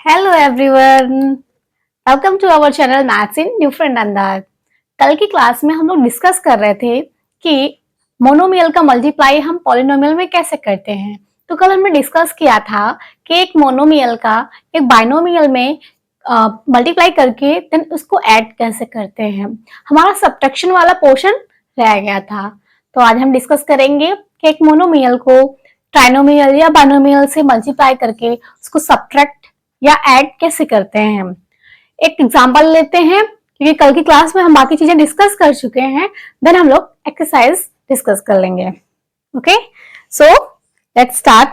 Hello everyone, welcome to our channel maths in different अंदाज। कल की क्लास में हम लोग डिस्कस कर रहे थे कि मोनोमियल का मल्टीप्लाई हम पॉलिनोमियल में कैसे करते हैं। तो कल हमने डिस्कस किया था कि एक मोनोमियल का एक बाइनोमियल में मल्टीप्लाई करके देन उसको ऐड कैसे करते हैं। हमारा सब्ट्रैक्शन वाला पोर्शन रह गया था। तो आज हम डिस्कस करेंगे कि एक मोनोमियल को ट्राइनोमियल या बाइनोमियल से मल्टीप्लाई करके उसको सब्ट्रैक्ट या ऐड कैसे करते हैं। एक एग्जांपल लेते हैं क्योंकि कल की क्लास में हम बाकी चीजें डिस्कस कर चुके हैं। देन हम लोग एक्सरसाइज डिस्कस कर लेंगे। Okay, so let's start.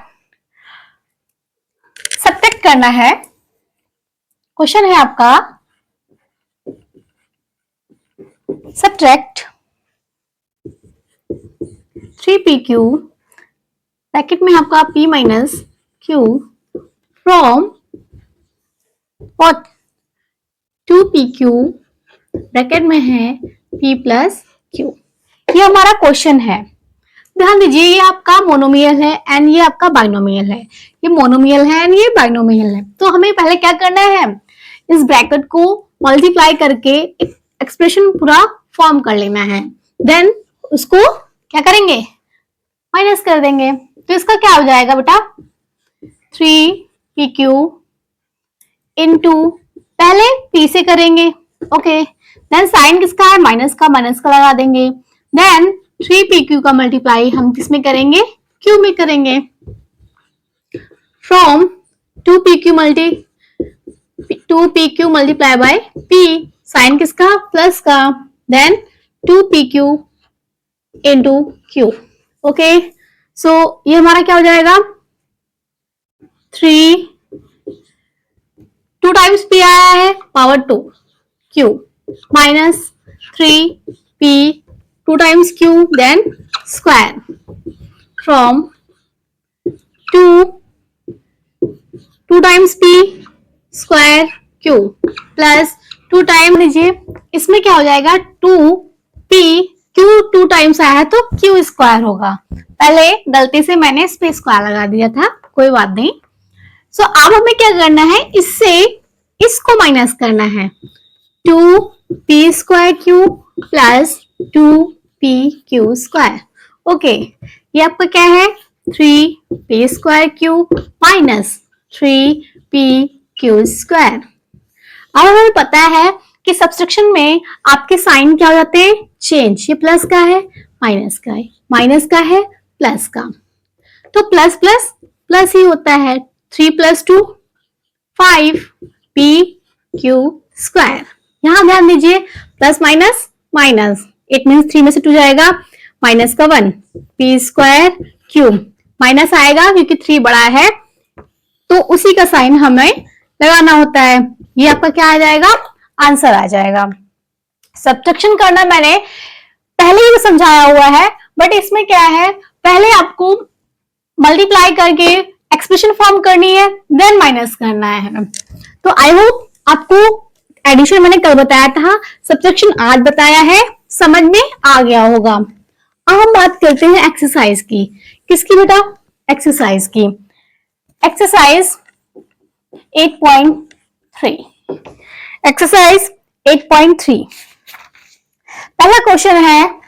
Subtract करना है। क्वेश्चन है आपका, सब्ट्रैक्ट 3pq ब्रैकेट में आपका p minus q from what 2pq bracket में है p प्लस q। ये हमारा क्वेश्चन है। ध्यान दीजिए, ये आपका मोनोमियल है एंड ये आपका बाइनोमियल है। ये मोनोमियल है एंड ये बाइनोमियल है। तो हमें पहले क्या करना है, इस ब्रैकेट को मल्टीप्लाई करके एक एक्सप्रेशन पूरा फॉर्म कर लेना है। देन उसको क्या करेंगे, माइनस कर देंगे। तो इसका क्या हो जाएगा बेटा, 3pq इनटू, पहले p से करेंगे, ओके। देन साइन किसका है, माइनस का लगा देंगे। देन 3pq का मल्टीप्लाई हम किसमें करेंगे, q में करेंगे। From 2pq multiply by p, sign किसका, प्लस का। Then 2pq into q, okay. So ये हमारा क्या हो जाएगा, 2 टाइम्स p आया है, power 2 q minus 3p 2 times q then square from 2 times p square q plus 2 time लीजिए, इसमें क्या हो जाएगा 2p, q 2 टाइम्स आया है तो q स्क्वायर होगा। पहले गलती से मैंने इस पे स्क्वायर लगा दिया था, कोई बात नहीं। सो अब हमें क्या करना है, इससे इसको माइनस करना है। 2p square q plus 2pq square, okay. ये आपका क्या है, 3p square q minus 3pq square. अब हमें पता है कि सब्ट्रैक्शन में आपके साइन क्या हो जाते हैं, चेंज। ये प्लस का है, माइनस का है, माइनस का है, प्लस का। तो प्लस प्लस प्लस ही होता है। 3 प्लस 2 5pq स्क्वायर। यहां ध्यान दीजिए, plus minus minus, it means 3 में से 2 जाएगा, माइनस का 1 p स्क्वायर q, माइनस आएगा क्योंकि 3 बड़ा है तो उसी का साइन हमें लगाना होता है। ये आपका क्या आ जाएगा, आंसर आ जाएगा। सब्ट्रैक्शन करना मैंने पहले ही समझाया हुआ है, बट इसमें क्या है, पहले आपको मल्टीप्लाई करके एक्सप्रेशन फॉर्म करनी है, देन माइनस करना है। तो आई होप आपको एडिशन मैंने कल बताया था, सब्ट्रैक्शन आज बताया है, समझ में आ गया होगा। अब हम बात करते हैं एक्सरसाइज की। किसकी बेटा, एक्सरसाइज की। एक्सरसाइज 8.3। एक्सरसाइज 8.3 पहला क्वेश्चन है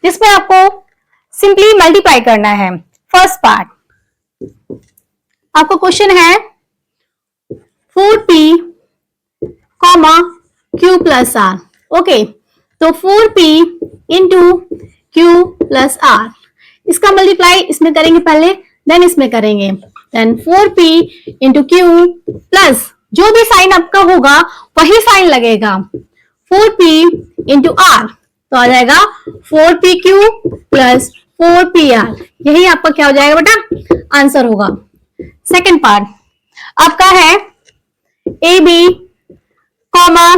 जिसमें आपको सिंपली मल्टीप्लाई करना है। फर्स्ट पार्ट आपको क्वेश्चन है 4p q plus r, okay. तो 4p into q plus r, इसका मल्टीप्लाई इसमें करेंगे पहले, देन इसमें करेंगे। Then 4p into q plus जो भी साइन आपका होगा वही साइन लगेगा, 4p इंटू r, तो आ जाएगा 4pq प्लस 4pr। यही आपका क्या हो जाएगा बेटा, आंसर होगा। सेकंड पार्ट आपका है ab comma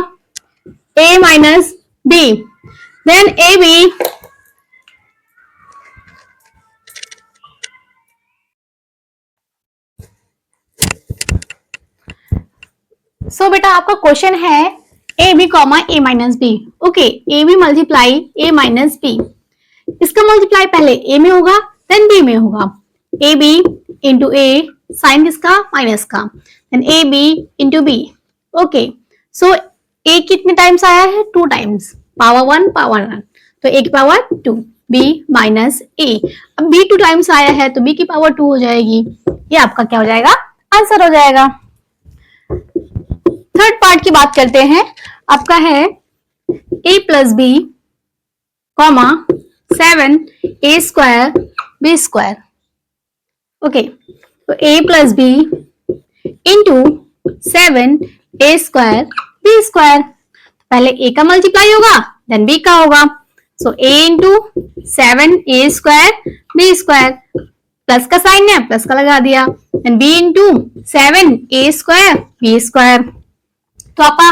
a minus b, then ab so बेटा आपका क्वेश्चन है A B comma A minus B, okay. A B multiply A minus B, इसका मल्टीप्लाई पहले ए में होगा देन बी में होगा। A B into A, sign किसका, माइनस का, then A B into B. Okay, so A कितने times आया है, 2 टाइम्स, पावर 1 पावर 1, तो ए की पावर 2, बी माइनस ए। अब बी 2 टाइम्स आया है तो बी की पावर 2 हो जाएगी। ये आपका क्या हो जाएगा, आंसर हो जाएगा। थर्ड पार्ट की बात करते हैं, आपका है a plus B comma 7 a square b square. Okay, तो a plus B into 7 a square b square. पहले a का मल्टीप्लाई होगा देन b का होगा, so a into 7 a square b square, plus का साइन है प्लस का लगा दिया, then b into 7 a square b square. तो आपका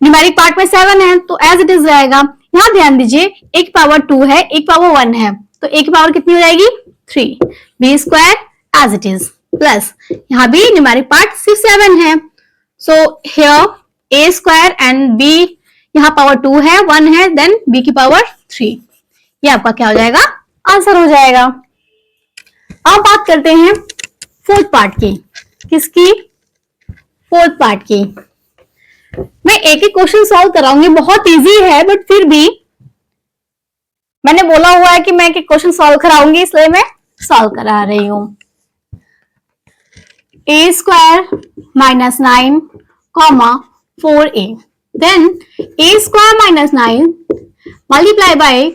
न्यूमेरिक पार्ट में 7 है तो एज इट इज रहेगा। यहाँ ध्यान दीजिए, एक पावर 2 है, एक पावर 1 है, तो एक पावर कितनी हो जाएगी, 3, B square as it is, plus यहाँ भी न्यूमेरिक पार्ट सिर्फ 7 है, so here A square and B, यहाँ पावर 2 है, 1 है, देन बी की पावर 3। ये आपका क्या हो जाएगा, आंसर हो जाएगा। अब बात करते हैं फोर्थ पार्ट की। किसकी, फोर्थ पार्ट की। मैं एक एक क्वेश्चन सॉल्व कराऊंगी, बहुत इजी है बट फिर भी मैंने बोला हुआ है कि मैं एक एक क्वेश्चन सॉल्व कराऊंगी, इसलिए मैं सॉल्व करा रही हूं। A square minus 9 comma 4a, then A square minus 9 multiply by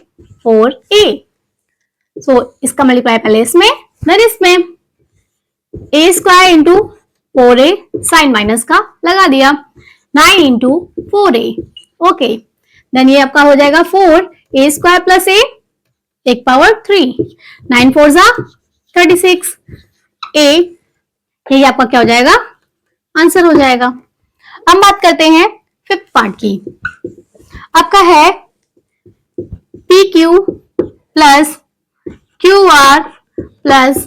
4a। So इसका मल्टीप्लाई पहले इसमें देन इसमें, A square into 4a, sign minus का लगा दिया, 9 इंटू 4a। ओके, देन ये आपका हो जाएगा 4 a स्क्वायर प्लस a, एक पावर 3, 9 4 जा 36 a। ये आपका क्या हो जाएगा, आंसर हो जाएगा। अब बात करते हैं फिफ्थ पार्ट की। आपका है P Q plus Q R plus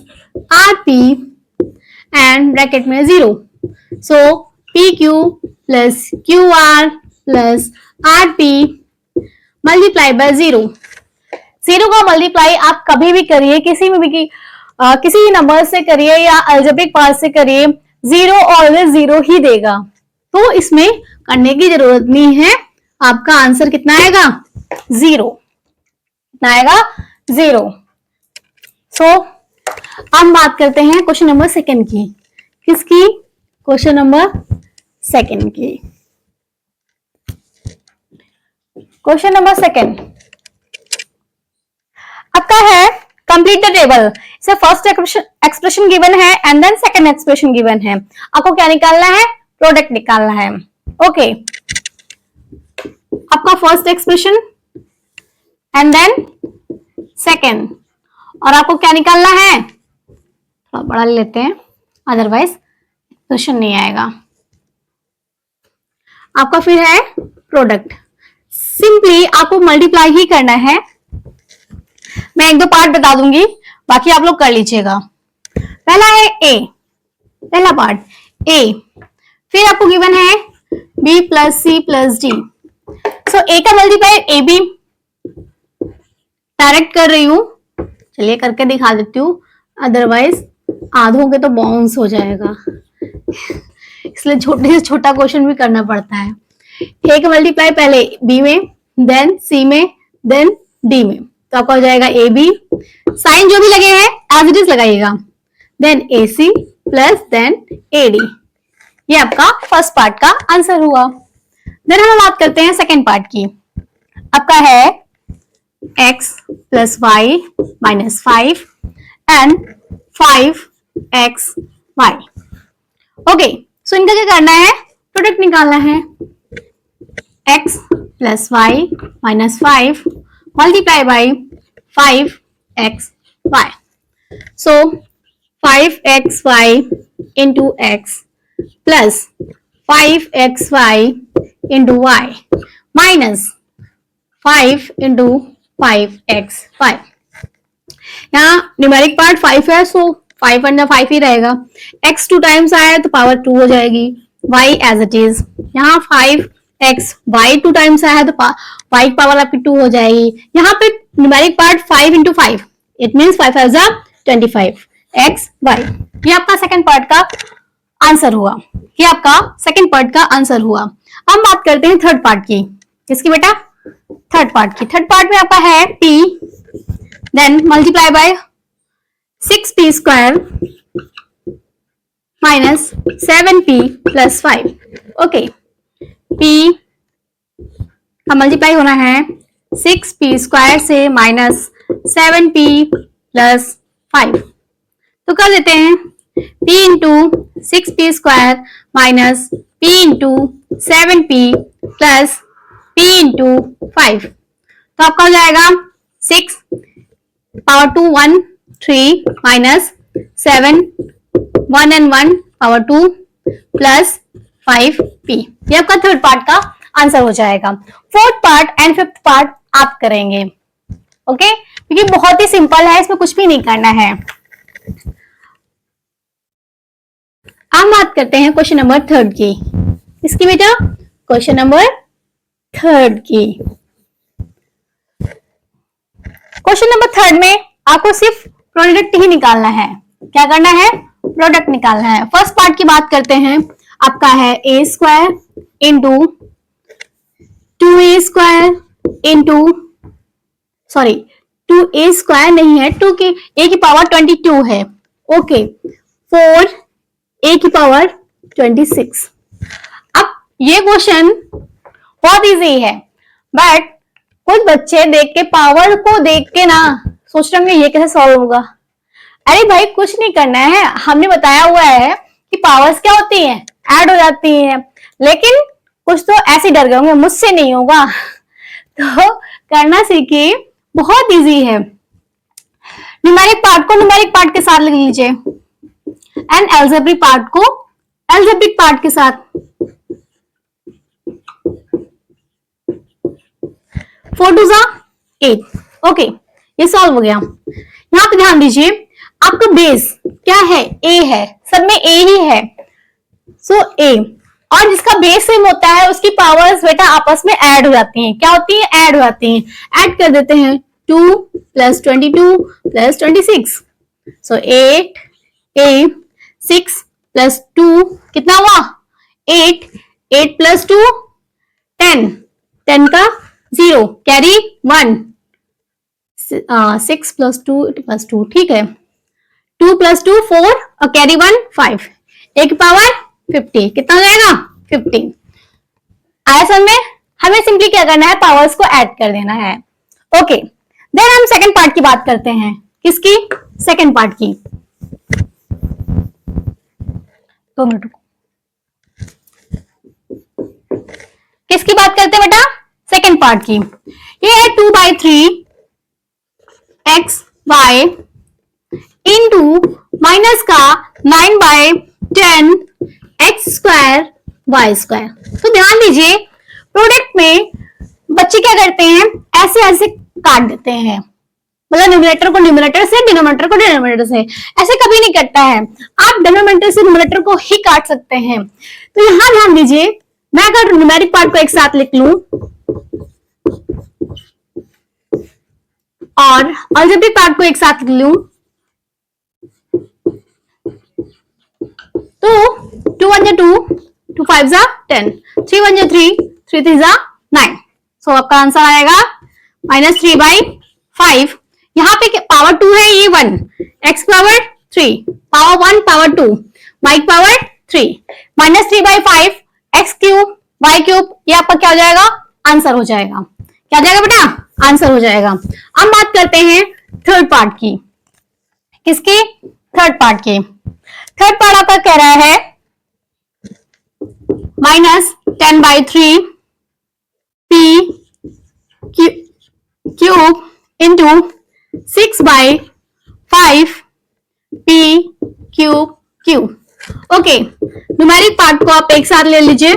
R P and bracket में 0। So P Q plus Q R plus R P multiply by 0। 0 का मल्टीप्लाई आप कभी भी करिए, किसी भी नंबर से करिए या अलजेब्रिक पार्ट से करिए, 0 ऑलवेज 0 ही देगा, तो इसमें करने की जरूरत नहीं है। आपका आंसर कितना आएगा, 0, कितना आएगा, 0। सो हम बात करते हैं क्वेश्चन नंबर सेकंड की। किसकी, क्वेश्चन नंबर सेकंड की। क्वेश्चन नंबर सेकंड आपका है कंप्लीट द टेबल। इसे फर्स्ट एक्सप्रेशन गिवन है and then second expression given है। आपको क्या निकालना है, प्रोडक्ट निकालना है। ओके, आपका first expression and then second, और आपको क्या निकालना है, थोड़ा बड़ा लेते हैं अदरवाइज एक्सप्रेशन नहीं आएगा। आपका फिर है प्रोडक्ट, सिंपली आपको मल्टीप्लाई ही करना है। मैं एक दो पार्ट बता दूंगी, बाकी आप लोग कर लीजिएगा। पहला है ए, पहला पार्ट ए, फिर आपको गिवन है B plus C plus D. So A का मल्टीप्लाई ए बी डायरेक्ट कर रही हूं, चलिए करके दिखा देती हूँ, अदरवाइज आधों के तो बाउंस हो जाएगा, इसलिए छोटे से छोटा क्वेश्चन भी करना पड़ता है। ए का मल्टीप्लाई पहले बी में, देन सी में, देन डी में, तो आपका हो जाएगा ए बी, साइन जो भी लगे हैं एज इट इज लगाइएगा, then A C plus then A D. ये आपका फर्स्ट पार्ट का आंसर हुआ। देन हम बात करते हैं सेकेंड पार्ट की। आपका है x plus Y minus 5 and 5x y। Okay, so इनका क्या करना है, प्रोडक्ट निकालना है। x plus Y minus 5 multiply by 5xy। So 5xy into x plus 5xy into y minus 5 into 5xy। यहाँ न्यूमेरिक पार्ट 5 है, सो 5 अंडर 5 ही रहेगा। x 2 times आया तो पावर 2 हो जाएगी, y एज इट इज। यहाँ 5x y 2 टाइम्स आया है तो y की पावर आपकी 2 हो जाएगी। यहाँ पे numeric part 5 into 5, it means 5 5 25, X Y. ये आपका सेकंड पार्ट का आंसर हुआ। ये आपका सेकंड पार्ट का आंसर हुआ। अब बात करते हैं थर्ड पार्ट की। किसकी बेटा? थर्ड पार्ट की। थर्ड पार्ट में आपका है p, then multiply by 6p square minus 7p plus 5। Okay, p का मल्टीप्लाई होना है 6p स्क्वायर से माइनस 7p प्लस 5। तो कर देते हैं p into 6p square minus p into 7p plus p into 5। तो आपका हो जाएगा 6 power 2 1 3 minus 7 1 and 1 power 2 plus 5p। ये आपका थर्ड पार्ट का आंसर हो जाएगा। Fourth part and fifth part आप करेंगे। ओके, क्योंकि बहुत ही सिंपल है, इसमें कुछ भी नहीं करना है। अब बात करते हैं क्वेश्चन नंबर थर्ड की। इसकी बेटा क्वेश्चन नंबर थर्ड की। क्वेश्चन नंबर थर्ड में आपको सिर्फ प्रोडक्ट ही निकालना है। क्या करना है? प्रोडक्ट निकालना है। फर्स्ट पार्ट की बात करते हैं। आपका है A square into 2a square into, sorry 2a square नहीं है, 2 की a की पावर 22 है। ओके, 4a की पावर 26। अब ये क्वेश्चन बहुत इजी है, बट कुछ बच्चे देख के पावर को देख के ना सोच रहे होंगे ये कैसे सॉल्व होगा। अरे भाई कुछ नहीं करना है, हमने बताया हुआ है कि पावर्स क्या होती हैं, ऐड हो जाती हैं। लेकिन कुछ तो ऐसे डर गए होंगे मुझसे नहीं होगा, तो करना सीखिए, बहुत इजी है। न्यूमेरिक पार्ट को न्यूमेरिक पार्ट के साथ लिख लीजिए एंड अलजेब्रिक पार्ट को अलजेब्रिक पार्ट के साथ। 4 2 8। ओके, ये सॉल्व हो गया। यहां पे ध्यान दीजिए, आपका बेस क्या है? ए है, सब में ए ही है। सो ए, और जिसका बेस सेम होता है उसकी पावर्स बेटा आपस में ऐड हो जाती हैं। क्या होती है? ऐड हो जाती हैं। ऐड कर देते हैं 2 plus 22 plus 26। So 8 a 6 plus 2 कितना हुआ? 8 8 प्लस 2 10 10 का 0 कैरी 1 6 प्लस 2 प्लस 2, ठीक है। 2 प्लस 2 4 और कैरी 1 5, एक पावर 50 कितना हो जाएगा? 15। आया समझ में? हमें सिंपली क्या करना है? पावर्स को ऐड कर देना है। ओके, देन हम सेकंड पार्ट की बात करते हैं। किसकी? सेकंड पार्ट की। 2 मिनट रुको। किसकी बात करते हैं बेटा? सेकंड पार्ट की। ये है 2/3 एक्स वाई इंटू माइनस का 9/10 एक्स स्क्वायर वाई स्क्वायर। तो ध्यान दीजिए, प्रोडक्ट में बच्चे क्या करते हैं? ऐसे ऐसे काट देते हैं, मतलब न्यूमरेटर को न्यूमरेटर से, डिनोमिनेटर को डिनोमिनेटर से। ऐसे कभी नहीं करता है। आप डिनोमिनेटर से न्यूमरेटर को ही काट सकते हैं। तो यहां ध्यान दीजिए, मैं अगर न्यूमेरिक पार्ट को एक साथ लिख लूं और अलजेब्रिक पार्ट को एक साथ लिख लूं, तो 2 1 2 2 5 10 3 1 3 3 3 9। सो आपका आंसर आएगा -3/5। यहाँ पे पावर 2 है, ये 1, x power 3, power 1 power 2, y power 3, -3/5 x cube y cube. ये आपका क्या हो जाएगा? आंसर हो जाएगा। क्या हो जाएगा बेटा? आंसर हो जाएगा। अब बात करते हैं थर्ड पार्ट की। किसकी? थर्ड पार्ट की। थर्ड पार्ट आपका कह रहा है -10/3 p cube into 6/5 p cube cube. Okay, numeric part को आप एक साथ ले लीजिए।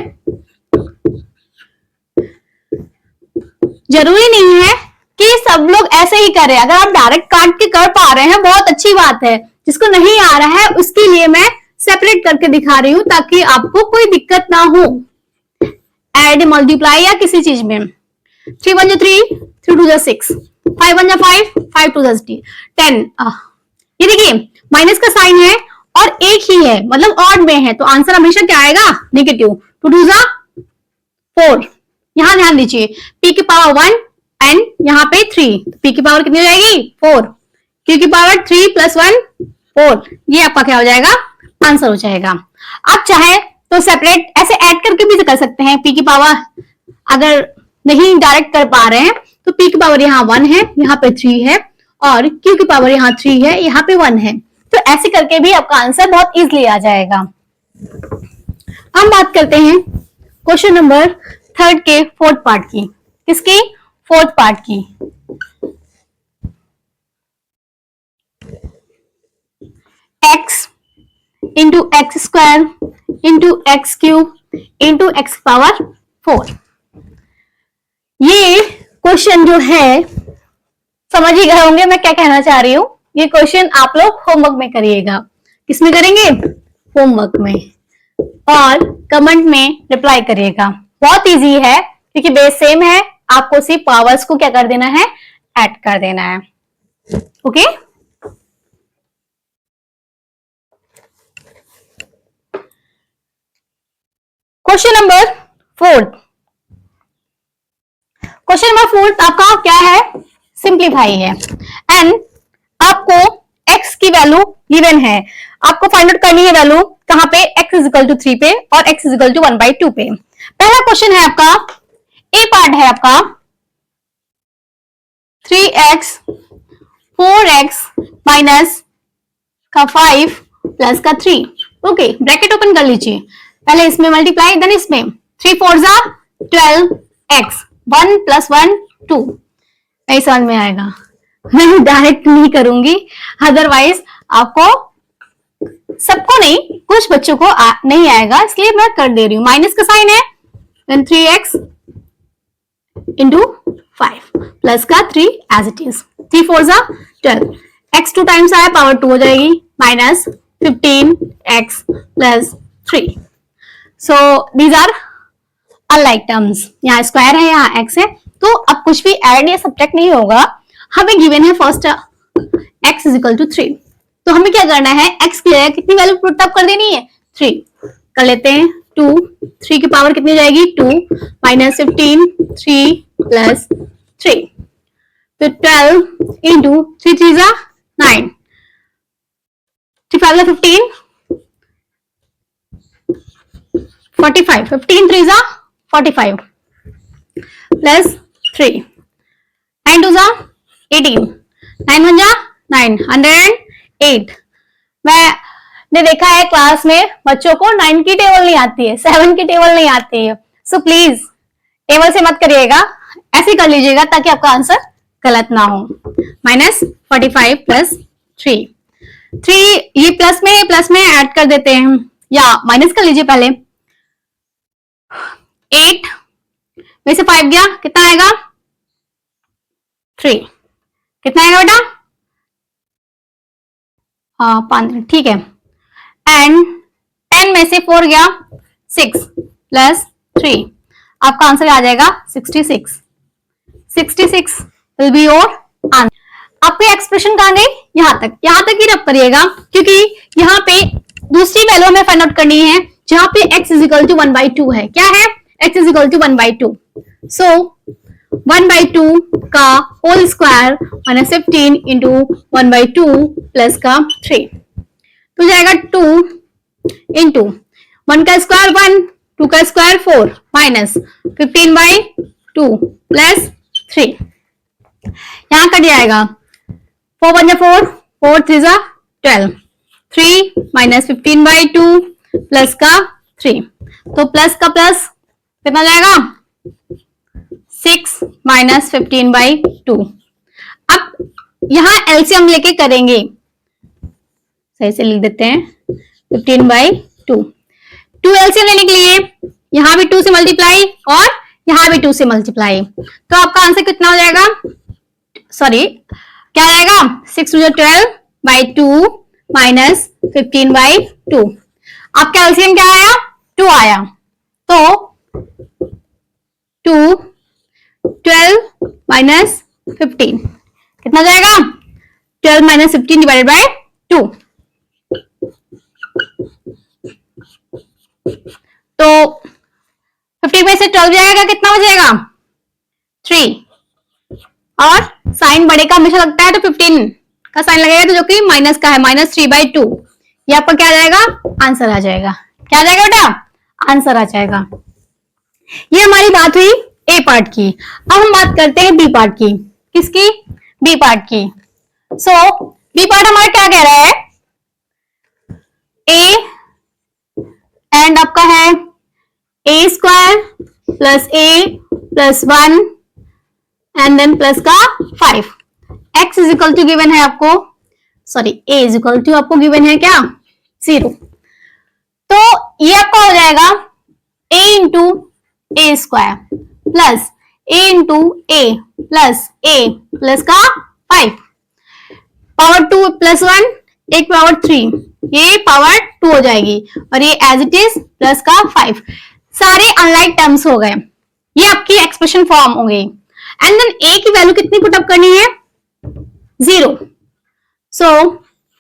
जरूरी नहीं है कि सब लोग ऐसे ही करें। अगर आप डायरेक्ट काट के कर पा रहे हैं बहुत अच्छी बात है। जिसको नहीं आ रहा है उसके लिए मैं सेपरेट करके दिखा रही हूं ताकि आपको कोई दिक्कत ना हो ऐड मल्टीप्लाई या किसी चीज में। 3 1 3 3 2 6, 5 1 5 5 2 10। ये देखिए माइनस का साइन है और एक ही है, मतलब ऑड में है, तो आंसर हमेशा क्या आएगा? नेगेटिव। टू टू जा 4। यहां ध्यान दीजिए, p की पावर 1 एंड यहाँ पे 3, p की पावर कितनी हो जाएगी? 4। q की पावर 3 प्लस 1 4। ये आपका क्या हो जाएगा? आंसर हो जाएगा। आप चाहे तो सेपरेट ऐसे ऐड करके भी कर सकते हैं। p की पावर अगर नहीं डायरेक्ट कर पा रहे हैं तो p की पावर यहाँ 1 है, यहाँ पे 3 है, और q की पावर यहाँ 3 है, यहाँ पे 1 है। तो ऐसे करके भी आपका आंसर बहुत इजीली आ जाएगा। हम बात करते हैं क्वेश्चन नंबर 3 के 4th पार्ट की। किसकी? 4th पार्ट की। x into x square into x cube into x power 4। ये क्वेश्चन जो है, समझ ही गए होंगे मैं क्या कहना चाह रही हूं। ये क्वेश्चन आप लोग होमवर्क में करिएगा। किसमें करेंगे? होमवर्क में, और कमेंट में रिप्लाई करिएगा। बहुत इजी है क्योंकि बेस सेम है, आपको सिर्फ पावर्स को क्या कर देना है? ऐड कर देना है। Okay, question number 4। Question number 4 आपका क्या है? सिंप्लीफाई है एंड आपको x की वैल्यू गिवन है, आपको फाइंड आउट करनी है वैल्यू कहां पे? x इज इक्वल टू 3 पे और x इज इक्वल टू 1/2 पे। पहला क्वेश्चन है आपका, ए पार्ट है आपका 3x 4x माइनस का 5 प्लस का 3। ओके, ब्रैकेट ओपन कर लीजिए, पहले इसमें मल्टीप्लाई देन इसमें। 3 4 जा 12x, 1 प्लस 1 2। नहीं समझ में आएगा, मैं डायरेक्ट नहीं करूंगी, अदरवाइज आपको, सबको नहीं, कुछ बच्चों को नहीं आएगा, इसलिए मैं कर दे रही हूं। माइनस का साइन है, देन 3x इंटू 5 प्लस का 3 एज इट इज। 3 4 जा 12, x 2 टाइम्स आया, पावर 2 हो जाएगी, minus 15x plus 3। So these are unlike terms. यहाँ स्क्वायर है, यहाँ x है, तो अब कुछ भी ऐड या सब्ट्रैक्ट नहीं होगा। हमें गिवन है first x is equal to 3, तो हमें क्या करना है? x की जगह कितनी वैल्यू पुट अप कर देनी है? 3 कर लेते हैं। 2, 3 की पावर कितनी जाएगी? 2 माइनस 15 3 प्लस 3, तो 12 इंटू 3 3 जा 9, 3 5 जा 15 45, 15 3 जा 45 प्लस 3, 9 2 जा 18, 9 1 जा 9, 108। मैंने देखा है क्लास में बच्चों को 9 की टेबल नहीं आती है, 7 की टेबल नहीं आती है, सो प्लीज टेबल से मत करिएगा, ऐसे कर लीजिएगा ताकि आपका आंसर गलत ना हो। माइनस 45 प्लस 3, ये प्लस में ऐड कर देते हैं, या माइनस कर लीजिए पहले। 8 में से 5 गया, कितना आएगा? 3। कितना आएगा बेटा? हाँ 5, ठीक है। एंड 10 में से 4 गया 6 प्लस 3, आपका आंसर आ जाएगा 66। 66 विल बी योर आंसर। आपकी एक्सप्रेशन कहां गई? यहां तक ही रब करिएगा, क्योंकि यहाँ पे दूसरी वैल्यू हमें फाइंड आउट करनी है जहां पे x इज इक्वल टू 1/2 है। क्या है? x is equal to 1/2। So 1/2 का whole square minus 15 into 1/2 plus का 3, तो जाएगा 2 इंटू 1 का स्क्वायर 1, 2 का स्क्वायर 4 माइनस 15/2 प्लस 3। यहां कट जाएगा 4 1 जा 4, 4 3 जा 12, 3 माइनस 15/2 प्लस का 3, तो प्लस का प्लस कितना जाएगा? 6 माइनस 15/2। अब यहां एलसीएम लेके करेंगे, सही से लिख देते हैं 15/2। 2 एलसीएम लेने के लिए यहां भी 2 से मल्टीप्लाई और यहां भी 2 से मल्टीप्लाई, तो आपका आंसर कितना हो जाएगा? सॉरी, क्या आएगा? 6 2 12/2 माइनस 15/2। आपका एलसीएम क्या आया? 2 आया, तो 2 12 माइनस 15 कितना जाएगा? 12 माइनस 15 डिवाइडेड बाय 2, तो 50 में से 12 जाएगा, कितना बचेगा 3, और साइन बड़े का हमेशा लगता है तो 15 का साइन लगेगा, तो जो कि माइनस का है, -3/2। ये आपका क्या आ जाएगा, आंसर आ जाएगा। क्या आ जाएगा बेटा, आंसर आ जाएगा। ये हमारी बात हुई ए पार्ट की। अब हम बात करते हैं बी पार्ट की। किसकी, बी पार्ट की। सो बी पार्ट हमारा क्या कह रहा है, ए एंड आपका है a² + a + 1 and then plus का 5। x = गिवन है आपको, सॉरी a = आपको गिवन है क्या 0। तो ये आपका हो जाएगा a × a² plus a × a plus a plus का 5, पावर 2 + 1, एक पावर 3, ये पावर 2 हो जाएगी, और ये एज इट इज प्लस का 5। सारे अनलाइक टर्म्स हो गए, ये आपकी एक्सप्रेशन फॉर्म हो गई। एंड देन a की वैल्यू कितनी पुटअप करनी है, 0। सो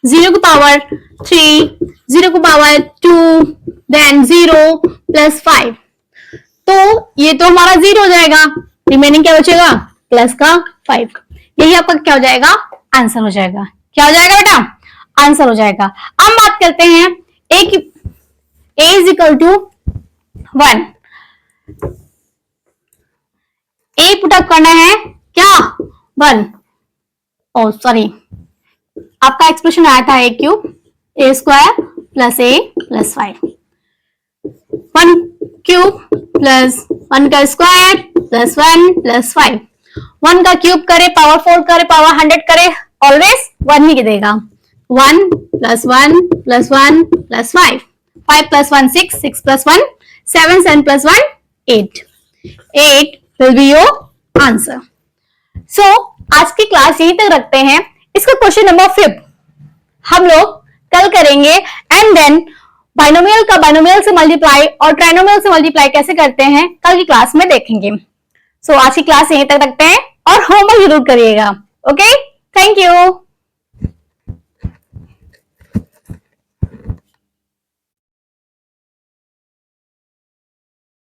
0 की पावर 3, 0 की पावर 2, देन 0 + 5, तो ये तो हमारा 0 हो जाएगा, रिमेनिंग क्या बचेगा प्लस का 5। यही आपका क्या हो जाएगा, आंसर हो जाएगा। क्या हो जाएगा बेटा, आंसर हो जाएगा। अब बात करते हैं a की, a = 1, a पुटअप करना है क्या 1, ओ सॉरी आपका एक्सप्रेशन आया था a³ a² + a + 5, 1³ प्लस 1 का स्क्वायर प्लस 1 + 5, 1 का क्यूब करे, पावर 4 करे, पावर 100 करे, ऑलवेज 1 ही देगा। 1 + 1 + 1 + 5, 5 + 1 6, 6 + 1 7, 7 + 1 8, 8 will be your answer. So आज की क्लास यहीं तक रखते हैं। इसका क्वेश्चन नंबर 5 हम लोग कल करेंगे, एंड देन बाइनोमियल का बाइनोमियल से मल्टीप्लाई और ट्राइनोमियल से मल्टीप्लाई कैसे करते हैं कल की क्लास में देखेंगे। सो आज की क्लास यहीं तक रखते हैं और होमवर्क जरूर करिएगा। Okay, thank you.